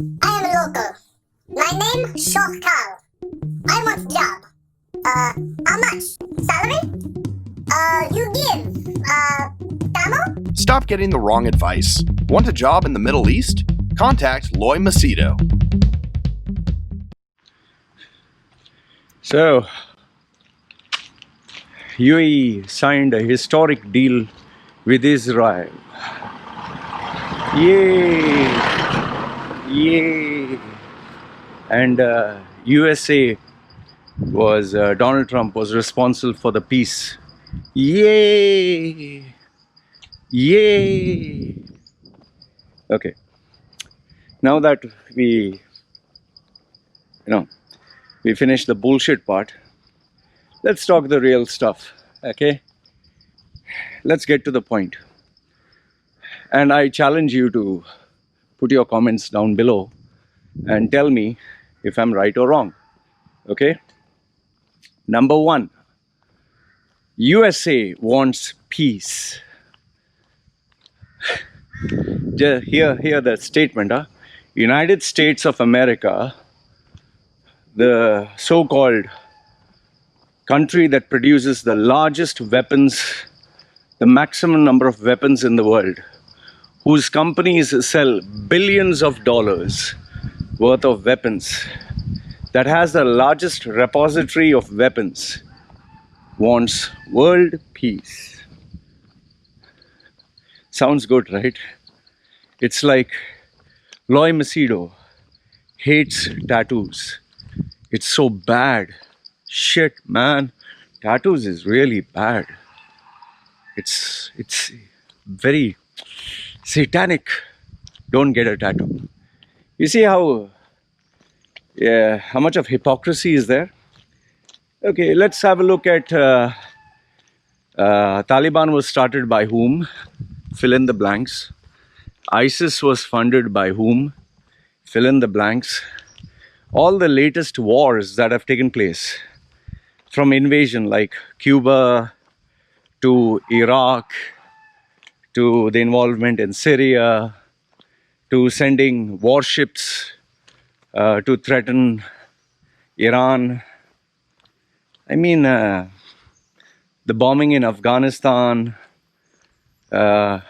I am local. My name Shokhkal. I want job. How much? Salary? You give. Tamil? Stop getting the wrong advice. Want a job in the Middle East? Contact Loy Machedo. So, UAE signed a historic deal with Israel. Yay! Yay! And USA was, Donald Trump was responsible for the peace. Yay! Yay! Okay. Now that we finished the bullshit part, let's talk the real stuff, okay? Let's get to the point. And I challenge you to put your comments down below and tell me if I'm right or wrong, okay? Number one, USA wants peace. Hear the statement, huh? United States of America, the so-called country that produces the largest weapons, the maximum number of weapons in the world, whose companies sell billions of dollars worth of weapons, that has the largest repository of weapons, wants world peace. Sounds good, right? It's like Loy Machedo hates tattoos. It's so bad. Shit, man. Tattoos is really bad. It's very satanic. Don't get a tattoo. You see how much of hypocrisy is there? Okay, let's have a look at Taliban was started by whom? Fill in the blanks. ISIS was funded by whom? Fill in the blanks. All the latest wars that have taken place, from invasion like Cuba to Iraq, to the involvement in Syria, to sending warships to threaten Iran. I mean, the bombing in Afghanistan, the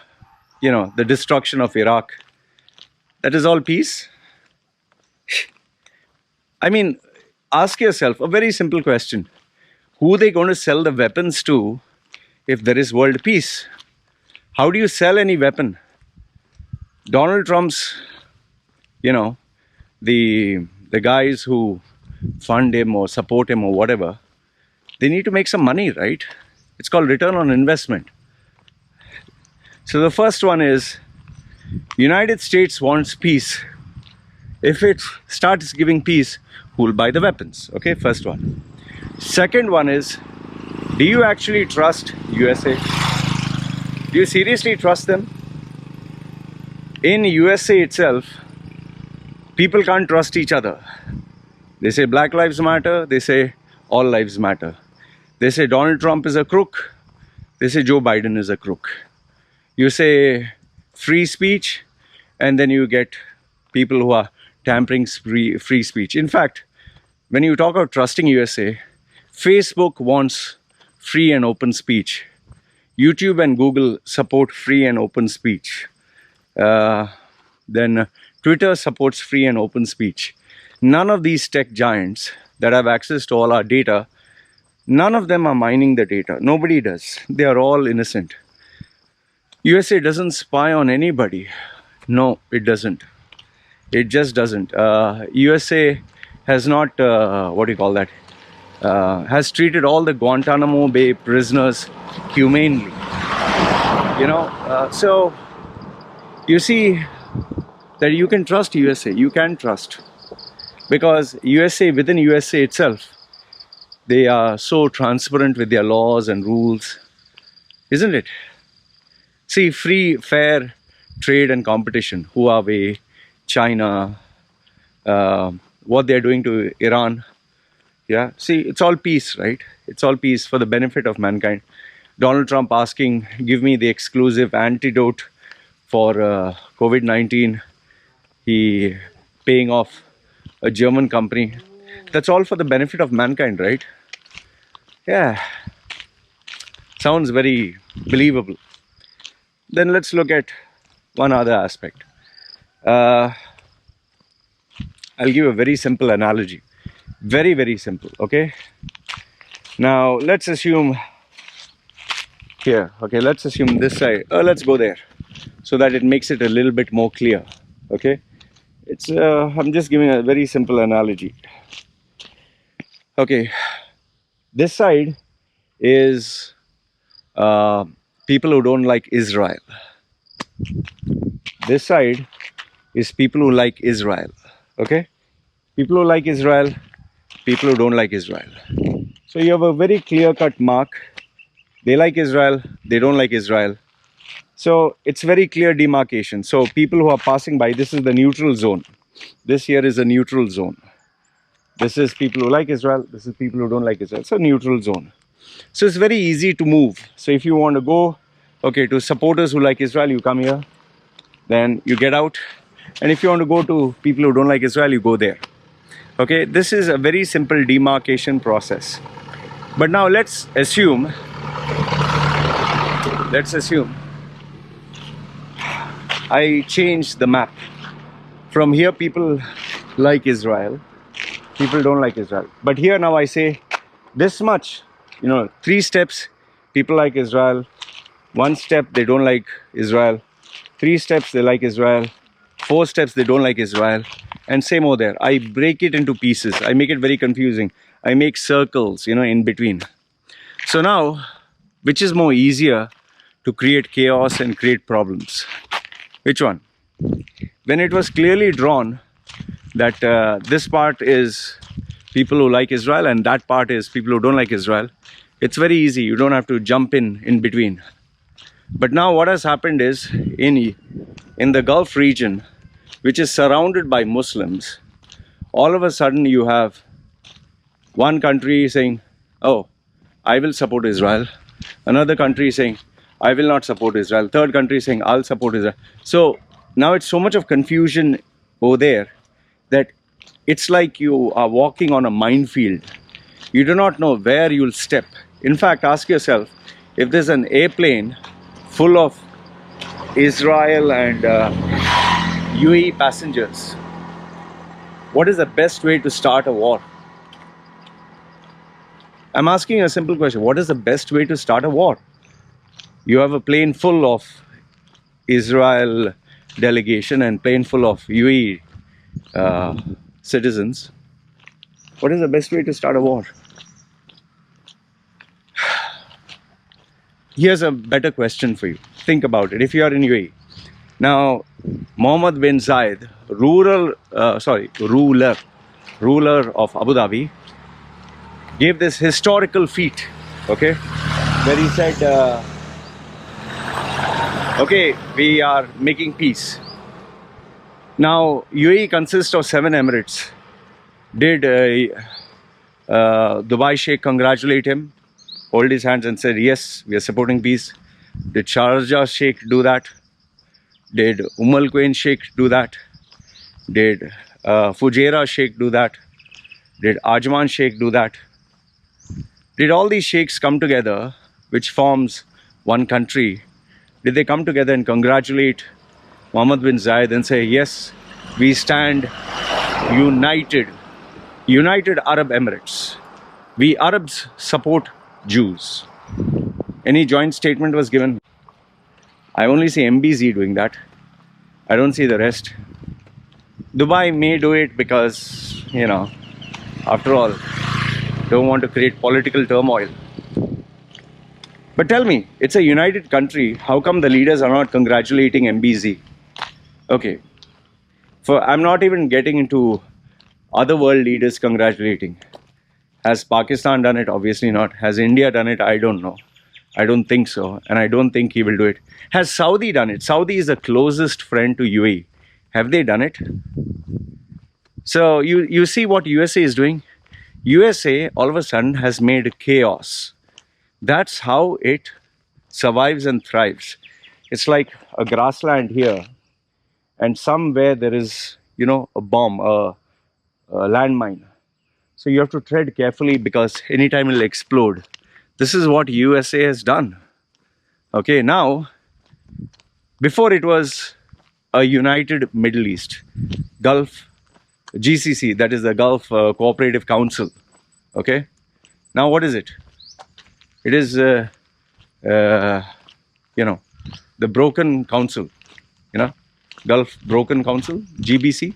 destruction of Iraq. That is all peace? I mean, ask yourself a very simple question. Who are they going to sell the weapons to if there is world peace? How do you sell any weapon? Donald Trump's, the guys who fund him or support him or whatever, they need to make some money, right? It's called return on investment. So the first one is, United States wants peace. If it starts giving peace, who will buy the weapons? Okay, first one. Second one is, do you actually trust USA? Do you seriously trust them? In USA itself, people can't trust each other. They say Black Lives Matter, they say all lives matter. They say Donald Trump is a crook, they say Joe Biden is a crook. You say free speech, and then you get people who are tampering free speech. In fact, when you talk of trusting USA, Facebook wants free and open speech. YouTube and Google support free and open speech. Then Twitter supports free and open speech. None of these tech giants that have access to all our data, none of them are mining the data. Nobody does. They are all innocent. USA doesn't spy on anybody. No, it doesn't. It just doesn't. USA has not, has treated all the Guantanamo Bay prisoners humanely. So you see that you can trust USA. You can trust. Because within USA itself, they are so transparent with their laws and rules. Isn't it? See, free, fair trade and competition. Huawei, China, what they're doing to Iran. Yeah, see, it's all peace, right? It's all peace for the benefit of mankind. Donald Trump asking, give me the exclusive antidote for COVID-19. He paying off a German company. That's all for the benefit of mankind, right? Yeah, sounds very believable. Then let's look at one other aspect. I'll give a very simple analogy. Very, very simple, okay? Now, let's assume here, okay, let's assume this side. Let's go there so that it makes it a little bit more clear, okay? I'm just giving a very simple analogy. Okay, this side is people who don't like Israel. This side is people who like Israel, okay? People who like Israel, people who don't like Israel. So you have a very clear-cut mark. They like Israel, they don't like Israel. So it's very clear demarcation. So people who are passing by, this is the neutral zone. This here is a neutral zone. This is people who like Israel, this is people who don't like Israel. It's a neutral zone. So it's very easy to move. So if you want to go, okay, to supporters who like Israel, you come here, then you get out. And if you want to go to people who don't like Israel, you go there. Okay, this is a very simple demarcation process. But now let's assume I change the map. From here, people like Israel, people don't like Israel. But here now I say this much, 3 steps, people like Israel. 1 step, they don't like Israel. 3 steps, they like Israel. 4 steps, they don't like Israel. And same over there. I break it into pieces. I make it very confusing. I make circles, in between. So now, which is more easier to create chaos and create problems? Which one? When it was clearly drawn that this part is people who like Israel and that part is people who don't like Israel, it's very easy. You don't have to jump in between. But now what has happened is in the Gulf region, which is surrounded by Muslims, all of a sudden you have one country saying, oh, I will support Israel. Another country saying, I will not support Israel. Third country saying, I'll support Israel. So now it's so much of confusion over there that it's like you are walking on a minefield. You do not know where you'll step. In fact, ask yourself, if there's an airplane full of Israel and UAE passengers, what is the best way to start a war? I'm asking a simple question. What is the best way to start a war? You have a plane full of Israel delegation and plane full of UAE citizens. What is the best way to start a war? Here's a better question for you. Think about it. If you are in UAE. Now, Mohammed bin Zayed, ruler of Abu Dhabi, gave this historical feat, okay, where he said, okay, we are making peace. Now, UAE consists of 7 emirates. Did Dubai Sheikh congratulate him, hold his hands and said, yes, we are supporting peace? Did Sharjah Sheikh do that? Did Al Quwain Sheikh do that? Did Fujairah Sheikh do that? Did Ajman Sheikh do that? Did all these sheikhs come together, which forms one country? Did they come together and congratulate Mohammed bin Zayed and say, yes, we stand united Arab Emirates. We Arabs support Jews. Any joint statement was given? I only see MBZ doing that. I don't see the rest. Dubai may do it because, after all, don't want to create political turmoil. But tell me, it's a united country. How come the leaders are not congratulating MBZ? Okay. I'm not even getting into other world leaders congratulating. Has Pakistan done it? Obviously not. Has India done it? I don't know. I don't think so. And I don't think he will do it. Has Saudi done it? Saudi is the closest friend to UAE. Have they done it? So you see what USA is doing? USA all of a sudden has made chaos. That's how it survives and thrives. It's like a grassland here, and somewhere there is a bomb, a landmine. So you have to tread carefully because anytime it'll explode. This is what USA has done. Okay, now, before it was a United Middle East, Gulf, GCC, that is the Gulf Cooperative Council. Okay, now what is it? It is, the Broken Council, Gulf Broken Council, GBC.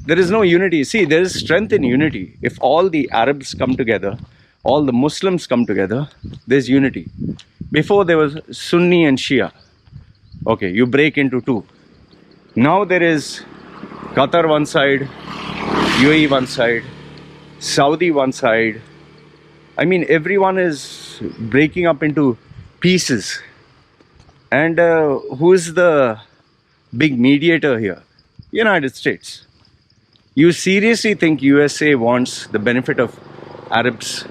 There is no unity. See, there is strength in unity. If all the Arabs come together, all the Muslims come together, there's unity. Before there was Sunni and Shia. Okay, you break into two. Now there is Qatar one side, UAE one side, Saudi one side. I mean, everyone is breaking up into pieces. And who is the big mediator here? United States. You seriously think USA wants the benefit of Arabs?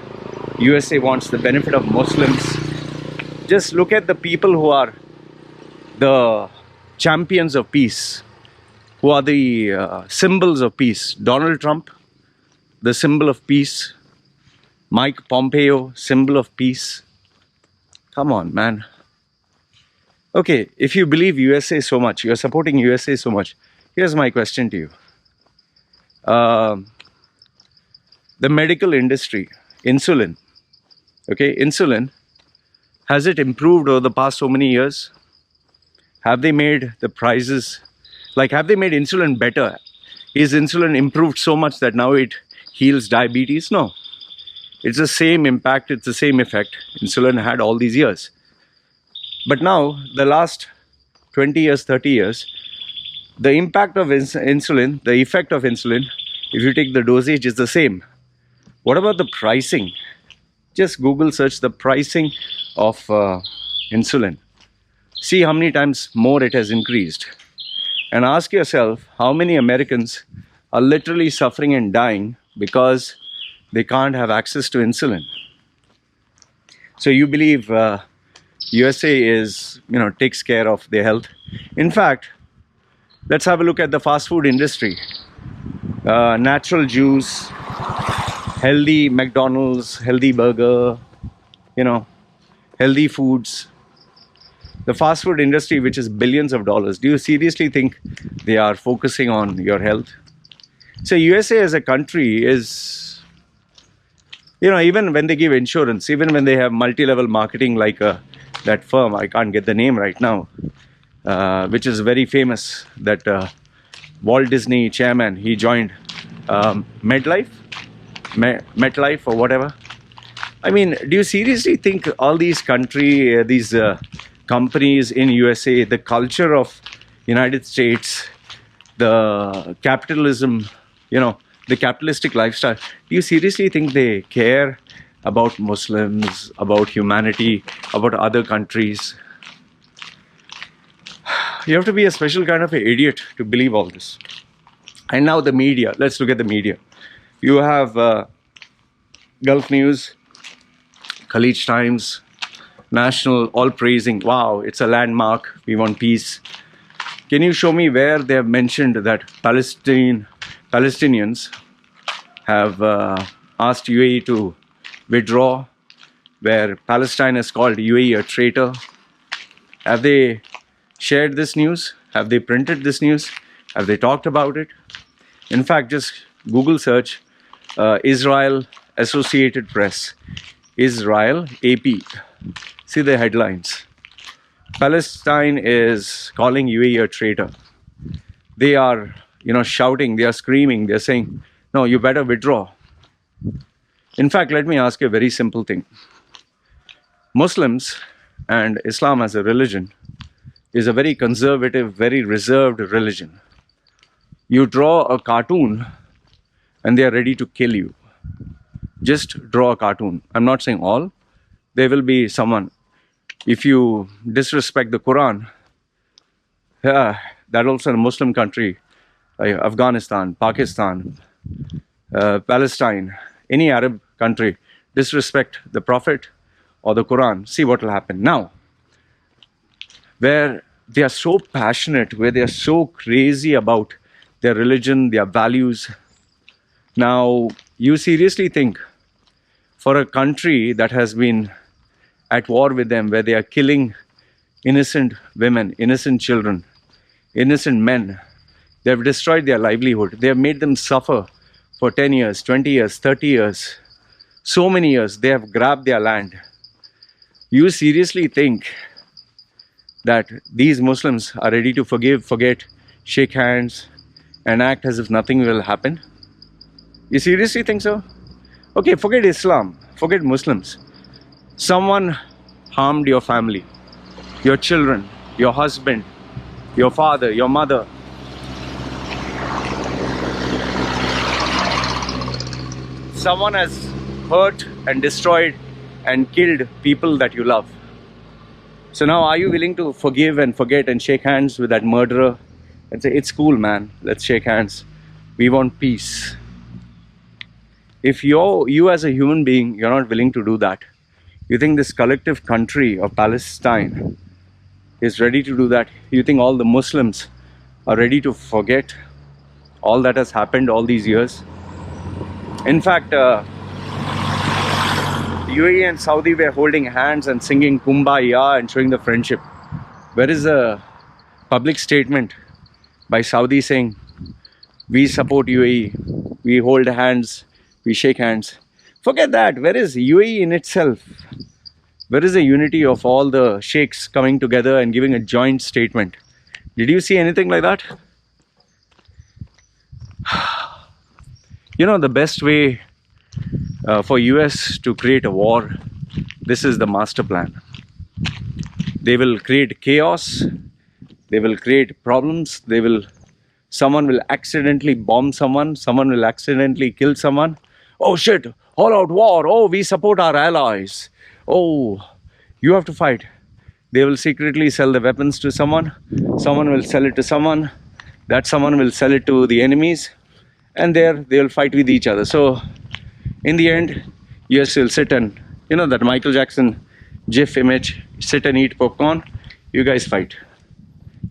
USA wants the benefit of Muslims? Just look at the people who are the champions of peace, who are the symbols of peace. Donald Trump, the symbol of peace. Mike Pompeo, symbol of peace. Come on, man. Okay, if you believe USA so much, you're supporting USA so much, here's my question to you. The medical industry, insulin, okay, insulin, has it improved over the past so many years? Have they made the prices, have they made insulin better? Is insulin improved so much that now it heals diabetes? No. It's the same impact, it's the same effect insulin had all these years. But now, the last 20 years, 30 years, the impact of insulin, the effect of insulin, if you take the dosage, is the same. What about the pricing? Just Google search the pricing of insulin. See how many times more it has increased. And ask yourself how many Americans are literally suffering and dying because they can't have access to insulin. So you believe USA is, takes care of their health. In fact, let's have a look at the fast food industry. Natural juice, healthy McDonald's, healthy burger, healthy foods. The fast food industry, which is billions of dollars, do you seriously think they are focusing on your health? So USA as a country is, even when they give insurance, even when they have multi-level marketing like that firm, I can't get the name right now, which is very famous, that Walt Disney chairman, he joined MetLife or whatever. I mean, do you seriously think all these companies in USA, the culture of United States, the capitalism, the capitalistic lifestyle, do you seriously think they care about Muslims, about humanity, about other countries? You have to be a special kind of an idiot to believe all this. And now the media. Let's look at the media. You have Gulf News, Khalij Times, National, all praising, wow, it's a landmark, we want peace. Can you show me where they have mentioned that Palestinians have asked UAE to withdraw, where Palestine has called UAE a traitor? Have they shared this news? Have they printed this news? Have they talked about it? In fact, just Google search Israel Associated Press, Israel AP. See the headlines. Palestine is calling UAE a traitor. They are, shouting, they are screaming, they are saying, no, you better withdraw. In fact, let me ask you a very simple thing. Muslims and Islam as a religion is a very conservative, very reserved religion. You draw a cartoon and they are ready to kill you. Just draw a cartoon. I'm not saying all. There will be someone. If you disrespect the Quran, that also in a Muslim country, Afghanistan, Pakistan, Palestine, any Arab country, disrespect the Prophet or the Quran, see what will happen. Now, where they are so passionate, where they are so crazy about their religion, their values. Now, you seriously think for a country that has been at war with them, where they are killing innocent women, innocent children, innocent men, they have destroyed their livelihood, they have made them suffer for 10 years, 20 years, 30 years, so many years, they have grabbed their land. You seriously think that these Muslims are ready to forgive, forget, shake hands, and act as if nothing will happen? You seriously think so? Okay, forget Islam, forget Muslims. Someone harmed your family, your children, your husband, your father, your mother. Someone has hurt and destroyed and killed people that you love. So now, are you willing to forgive and forget and shake hands with that murderer and say, it's cool, man, let's shake hands, we want peace? If you as a human being, you're not willing to do that, you think this collective country of Palestine is ready to do that? You think all the Muslims are ready to forget all that has happened all these years? In fact, UAE and Saudi were holding hands and singing Kumbaya and showing the friendship. Where is the public statement by Saudi saying, we support UAE, we hold hands, we shake hands? Forget that. Where is UAE in itself? Where is the unity of all the sheikhs coming together and giving a joint statement? Did you see anything like that? You know, the best way for US to create a war, this is the master plan. They will create chaos, they will create problems, someone will accidentally bomb someone, someone will accidentally kill someone. Oh shit, all out war, oh we support our allies, oh you have to fight. They will secretly sell the weapons to someone, someone will sell it to someone, that someone will sell it to the enemies, and there they will fight with each other. So in the end, US will sit and, you know that Michael Jackson GIF image, sit and eat popcorn, you guys fight.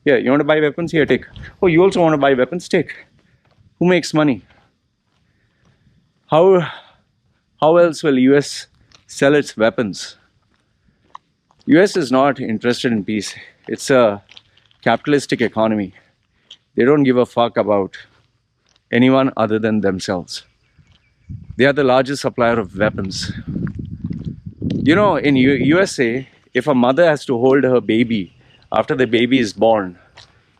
Yeah, you want to buy weapons? Here, take. Oh, you also want to buy weapons? Take. Who makes money? How else will US sell its weapons? US is not interested in peace. It's a capitalistic economy. They don't give a fuck about anyone other than themselves. They are the largest supplier of weapons. You know, in USA, if a mother has to hold her baby after the baby is born,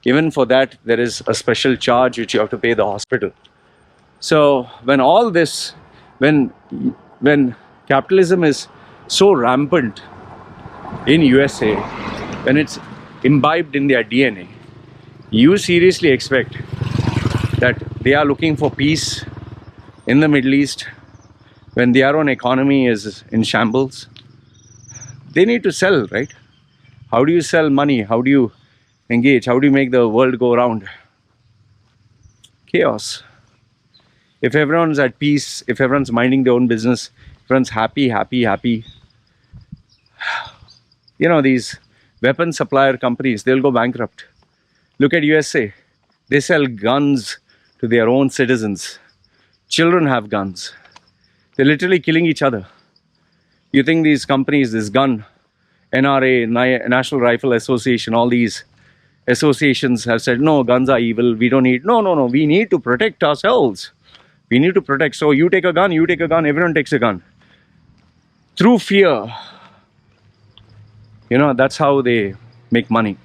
even for that there is a special charge which you have to pay the hospital. So when all this, when capitalism is so rampant in USA, when it's imbibed in their DNA, you seriously expect that they are looking for peace in the Middle East when their own economy is in shambles? They need to sell, right? How do you sell money? How do you engage? How do you make the world go round? Chaos. If everyone's at peace, if everyone's minding their own business, everyone's happy, you know, these weapon supplier companies, they'll go bankrupt. Look at USA. They sell guns to their own citizens. Children have guns. They're literally killing each other. You think these companies, this gun, NRA, National Rifle Association, all these associations have said, no, guns are evil, we don't need, no, we need to protect ourselves. We need to protect. So you take a gun, everyone takes a gun. Through fear. You know, that's how they make money.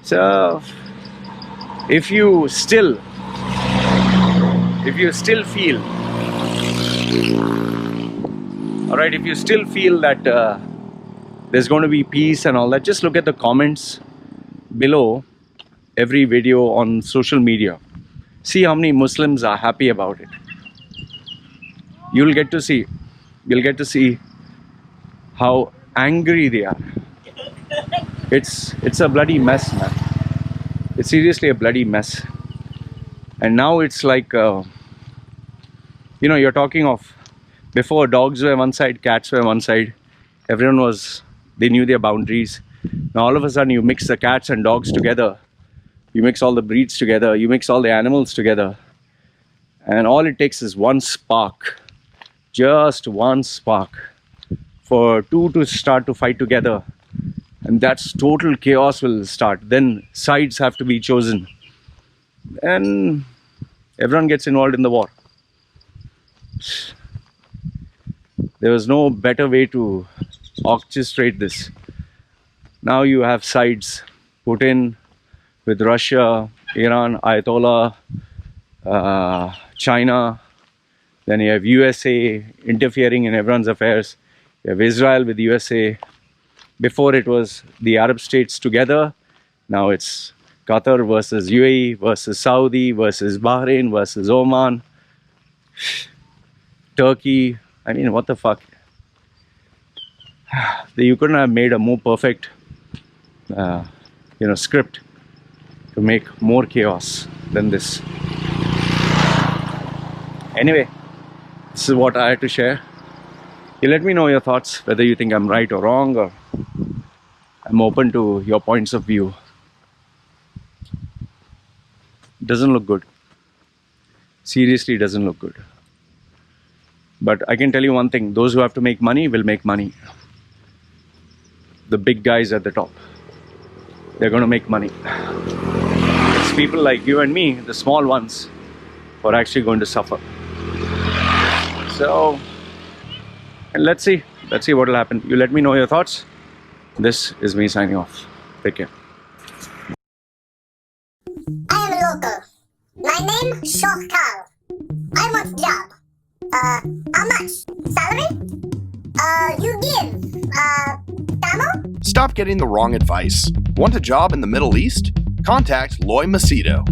So, if you still feel, alright, if you still feel that there's going to be peace and all that, just look at the comments below every video on social media. See how many Muslims are happy about it. You'll get to see how angry they are. It's a bloody mess, man. It's seriously a bloody mess. And now it's like, you know, you're talking of, before dogs were one side, cats were one side. Everyone they knew their boundaries. Now all of a sudden you mix the cats and dogs together, you mix all the breeds together, you mix all the animals together, and all it takes is one spark, just one spark, for two to start to fight together, and that's total chaos will start. Then sides have to be chosen, and everyone gets involved in the war. There was no better way to orchestrate this. Now you have sides put in with Russia, Iran, Ayatollah, China. Then you have USA interfering in everyone's affairs. You have Israel with USA. Before it was the Arab states together. Now it's Qatar versus UAE versus Saudi versus Bahrain versus Oman, Turkey. I mean, what the fuck? You couldn't have made a more perfect, script to make more chaos than this. Anyway, this is what I had to share. You let me know your thoughts, whether you think I'm right or wrong, or I'm open to your points of view. It doesn't look good. Seriously, it doesn't look good. But I can tell you one thing, those who have to make money will make money. The big guys at the top, they're going to make money. It's people like you and me, the small ones, who are actually going to suffer. So, and let's see what will happen. You let me know your thoughts. This is me signing off. Take care. I am local. My name Shokhkal. I want job. How much? Salary? You give. Tamo? Stop getting the wrong advice. Want a job in the Middle East? Contact Loy Machedo.